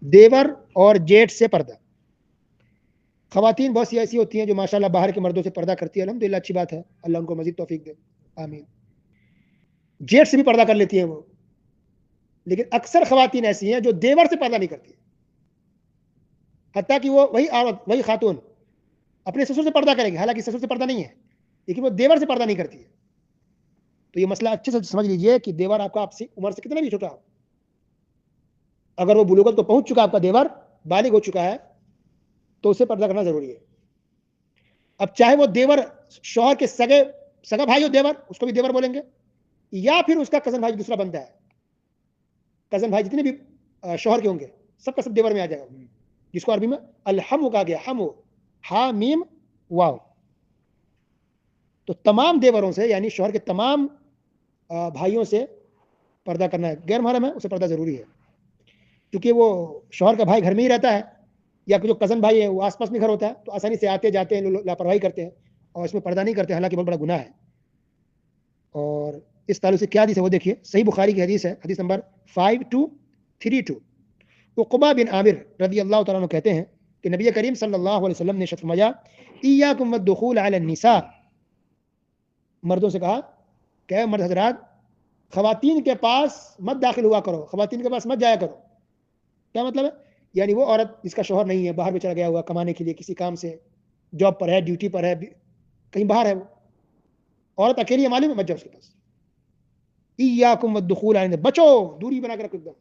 دیور اور جیٹ سے پردہ. خواتین بہت سی ایسی ہوتی ہیں جو ماشاءاللہ باہر کے مردوں سے پردہ کرتی ہے, الحمدللہ اچھی بات ہے, اللہ ان کو مزید توفیق دے, آمین. جیٹ سے بھی پردہ کر لیتی ہیں وہ, لیکن اکثر خواتین ایسی ہیں جو دیور سے پردہ نہیں کرتی, حتیٰ کہ وہ وہی عورت, وہی خاتون اپنے سسر سے پردہ کرے گی, حالانکہ سسر سے پردہ نہیں ہے, لیکن وہ دیور سے پردہ نہیں کرتی ہے. تو یہ مسئلہ اچھے سے سمجھ لیجئے کہ دیور آپ کا آپ سے عمر سے کتنا بھی چھوٹا ہو, اگر وہ بلوغت کو پہنچ چکا, آپ کا دیور بالغ ہو چکا ہے, تو اسے پردہ کرنا ضروری ہے. اب چاہے وہ دیور شوہر کے سگا بھائی ہو, دیور اس کو بھی دیور بولیں گے, یا پھر اس کا کزن بھائی دوسرا بنتا ہے, کزن بھائی جتنے بھی شوہر کے ہوں گے سب کا سب دیور میں آ جائے گا, جس کو عربی میں الحمو کہا گیا, ہمو, ہا میم واو. تو تمام دیوروں سے یعنی شوہر کے تمام بھائیوں سے پردہ کرنا ہے. غیر محرم ہے اسے پردہ ضروری ہے, کیونکہ وہ شوہر کا بھائی گھر میں ہی رہتا ہے, یا جو کزن بھائی ہے وہ آس پاس میں گھر ہوتا ہے, تو آسانی سے آتے جاتے ہیں, لاپرواہی کرتے ہیں اور اس میں پردہ نہیں کرتے, حالانکہ بہت بڑا گناہ ہے. اور اس تعلق سے کیا حدیث ہے وہ دیکھیے, صحیح بخاری کی حدیث ہے, حدیث نمبر 5232. عقبہ بن عامر رضی اللہ تعالیٰ عنہ کہتے ہیں کہ نبی کریم صلی اللہ علیہ وسلم نے ارشاد فرمایا, ایاکم والدخول علی النساء, مردوں سے کہا کہ مرد حضرات خواتین کے پاس مت داخل ہوا کرو, خواتین کے پاس مت جایا کرو. کیا مطلب ہے؟ یعنی وہ عورت جس کا شوہر نہیں ہے, باہر میں چلا گیا ہوا کمانے کے لیے کسی کام سے, جاب پر ہے, ڈیوٹی پر ہے, کہیں باہر ہے, وہ عورت اکیلی ہے, معلوم ہے, مت جاؤ اس کے پاس. ایاکم والدخول علی, بچو, دوری بنا کے رکھو ایک دم,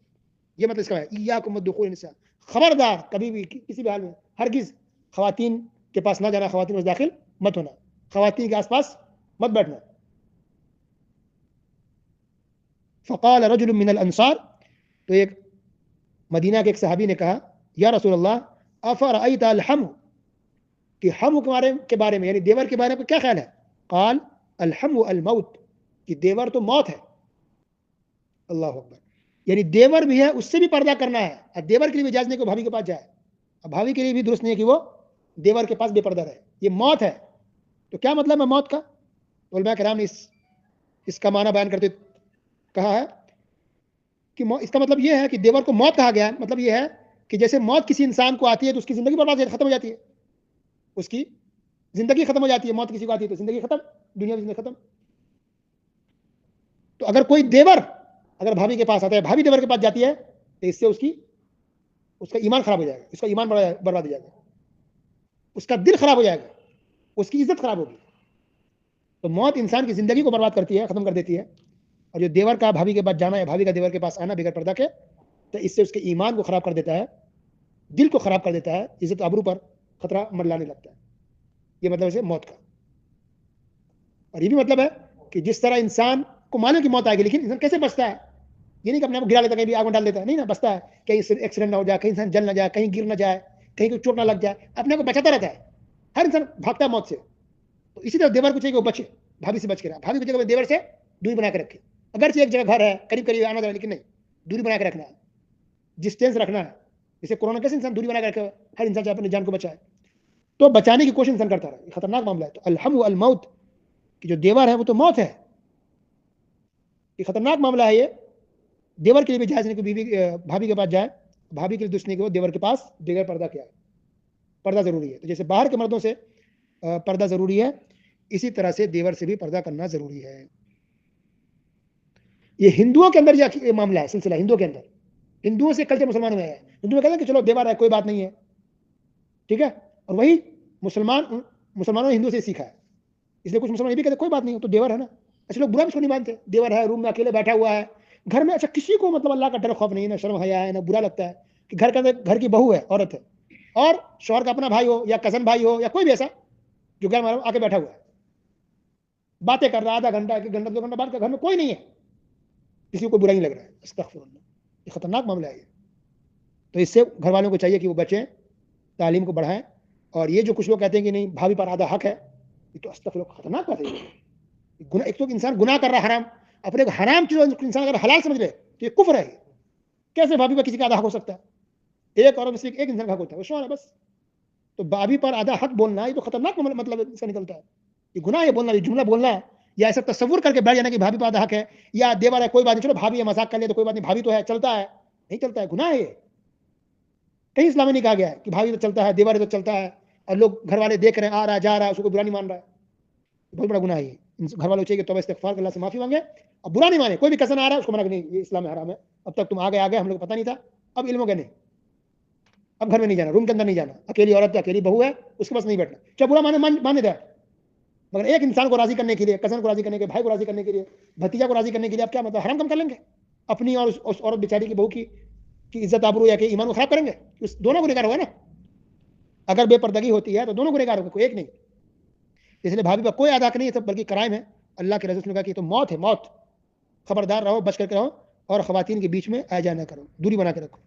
یہ مطلب اس کا ہے ایاکم والدخول النساء, خبردار کبھی بھی کسی بھی حال میں ہرگز خواتین کے پاس نہ جانا, خواتین میں داخل مت ہونا, خواتین کے آس پاس مت بیٹھنا. فقال رجل من الانصار, تو ایک مدینہ کے ایک صحابی نے کہا, یا رسول اللہ افرأیت الحم, کہ ہم کے بارے میں یعنی دیور کے بارے میں کیا خیال ہے؟ قال الحم الموت, کہ دیور تو موت ہے. اللہ اکبر, یعنی دیور بھی ہے, اس سے بھی پردہ کرنا ہے. اب دیور کے لیے بھی اجازت نہیں کہ بھابھی کے پاس جائے, اب بھابھی کے لیے بھی درست نہیں ہے کہ وہ دیور کے پاس بے پردہ رہے, یہ موت ہے. تو کیا مطلب ہے موت کا؟ علماء کرام نے اس کا معنی بیان کرتے کہا ہے کہ اس کا مطلب یہ ہے کہ دیور کو موت کہا گیا ہے, مطلب یہ ہے کہ جیسے موت کسی انسان کو آتی ہے تو اس کی زندگی برباد ختم ہو جاتی ہے, اس کی زندگی ختم ہو جاتی ہے. موت کسی کو آتی ہے تو زندگی ختم, دنیا میں زندگی ختم. تو اگر کوئی دیور اگر بھابھی کے پاس آتا ہے, بھابھی دیور کے پاس جاتی ہے, تو اس سے اس کا ایمان خراب ہو جائے گا, اس کا ایمان برباد ہو جائے گا, اس کا دل خراب ہو جائے گا, اس کی عزت خراب ہوگی. تو موت انسان کی زندگی کو برباد کرتی ہے, ختم کر دیتی ہے. اور جو دیور کا بھابھی کے پاس جانا ہے, بھابھی کا دیور کے پاس آنا بغیر پردہ کے, تو اس سے اس کے ایمان کو خراب کر دیتا ہے, دل کو خراب کر دیتا ہے, عزت آبرو پر خطرہ منڈلانے لگتا ہے. یہ مطلب ہے موت کا. اور یہ بھی مطلب ہے کہ جس طرح انسان کو معلوم کی موت آئے گی, لیکن انسان کیسے بچتا ہے, یہ نہیں کہ اپنے آپ کو گرا لیتا ہے, کہیں بھی آگ میں ڈال دیتا ہے, نہیں نا, بچتا ہے, کہیں ایکسیڈنٹ نہ ہو جائے, کہیں انسان جل نہ جائے, کہیں گر نہ جائے, کہیں کوئی چوٹ نہ لگ جائے, اپنے کو بچاتا رہتا ہے. ہر انسان بھاگتا ہے موت سے. تو اسی طرح دیور کو چاہیے کہ وہ بچے, بھابھی سے بچ کے رہا, بھابھی کو چاہیے دیور سے دوری بنا کے رکھے. اگرچہ ایک جگہ گھر ہے, قریب قریب آنا جانا, لیکن نہیں, دوری بنا کے رکھنا ہے, ڈسٹینس رکھنا ہے. جیسے کورونا کیسے انسان دوری بنا کے رکھے, ہر انسان چاہے اپنی جان کو بچائے, تو بچانے کی کوشش انسان کرتا رہا. یہ خطرناک معاملہ ہے. تو الحم الموت, کہ جو دیور ہے وہ تو موت ہے, یہ خطرناک معاملہ ہے. یہ دیور کے لیے بھی جائز نہیں کہ بیوی بھابھی کے پاس جائے, بھابھی کے لیے دوسرے کو دیور کے پاس بغیر پردہ کیا ہے, پردہ ضروری ہے. تو جیسے باہر کے مردوں سے پردہ ضروری ہے, اسی طرح سے دیور سے بھی پردہ کرنا ضروری ہے. یہ ہندوؤں کے اندر یہ معاملہ ہے, سلسلہ ہندوؤں کے اندر, ہندوؤں سے کلچر مسلمانوں میں ہے. ہندو میں کہتے ہیں کہ چلو دیور ہے, کوئی بات نہیں ہے, ٹھیک ہے, اور وہی مسلمانوں نے ہندو سے سیکھا ہے. اس لیے کچھ مسلمان یہ بھی کہتے کوئی بات نہیں, تو دیور ہے نا. ایسے لوگ برا بھی اس کو نہیں مانتے, دیور ہے, روم میں اکیلے بیٹھا ہوا ہے گھر میں, اچھا کسی کو مطلب اللہ کا ڈر خوف نہیں, نہ شرم حیا ہے, نہ برا لگتا ہے کہ گھر کی بہو ہے, عورت ہے, اور شوہر کا اپنا بھائی ہو یا کزن بھائی ہو یا کوئی بھی ایسا جو گھر میں آ کے بیٹھا ہوا ہے, باتیں کر رہا, آدھا گھنٹہ, 1 گھنٹہ, 2 گھنٹہ بات کر, گھر میں کوئی نہیں ہے, کسی کو برا نہیں لگ رہا ہے. استغفر اللہ, یہ خطرناک معاملہ ہے. تو اس سے گھر والوں کو چاہیے کہ وہ بچیں, تعلیم کو بڑھائیں. اور یہ جو کچھ لوگ کہتے ہیں کہ نہیں بھابھی پر آدھا حق ہے, یہ تو استغفر اللہ, خطرناک بات ہے. ایک تو انسان گناہ کر رہا ہے حرام, اپنے حرام چیزوں انسان اگر حلال سمجھ لے تو یہ کفر ہے. کیسے بھابھی پر کسی کا آدھا حق ہو سکتا ہے؟ ایک اور صرف ایک انسان کا حق ہوتا ہے, وہ شوہر ہے بس. تو بھابھی پر آدھا حق بولنا, یہ تو خطرناک مطلب اس کا نکلتا ہے. یہ گناہ ہے بولنا, یہ جملہ بولنا ہے, یا ایسا تصور کر کے بیٹھ جانا کہ بھابھی پر آدھا حق ہے, یا دیور ہے, کوئی بات نہیں, چلو بھابھی ہے, مذاق کر لے تو کوئی بات نہیں, بھابھی تو ہے, چلتا ہے, نہیں چلتا ہے, گناہ ہے. کہیں اسلام میں نہیں کہا گیا ہے کہ بھائی تو چلتا ہے، دیور تو چلتا ہے اور لوگ گھر والے دیکھ رہے ہیں، آ رہا ہے جا رہا ہے، اس کو برا نہیں مان رہا ہے. بہت بڑا گناہ ہے یہ. گھر والوں چاہیے کہ توبہ استغفار کر اللہ سے معافی مانگے اور برا نہیں مانے. کوئی بھی کزن آ رہا ہے اس کو منع کہ نہیں یہ اسلام میں حرام ہے، اب تک تم آگے ہم لوگ کو پتہ نہیں تھا، اب علم ہو گیا نہیں، اب گھر میں نہیں جانا، روم کے اندر نہیں جانا، اکیلی عورت ہے، اکیلی بہو ہے، اس کے پاس نہیں بیٹھنا، چاہے برا مانے دے. مگر ایک انسان کو راضی کرنے کے لیے، کزن کو راضی کرنے کے لیے، بھائی کو راضی کرنے کے لیے، بھتیجا کو راضی کرنے کے لیے آپ کیا مطلب حرام کم کر لیں گے؟ اپنی اور اس عورت بیچاری کی بہو کی عزت آبرو یا کہ ایمان کو خراب کریں گے؟ اس دونوں گنہگار ہوگا نا. اگر بے پردگی ہوتی ہے تو دونوں گنہگار ہوگا، کوئی ایک نہیں. اس لیے بھابھی پر کوئی ادا نہیں ہے سب بلکہ کرائم ہے. اللہ کے رسول نے کہا کہ تو موت ہے، موت. خبردار رہو، بچ کر کے رہو اور خواتین کے بیچ میں آ جا نہ کرو، دوری بنا کے رکھو.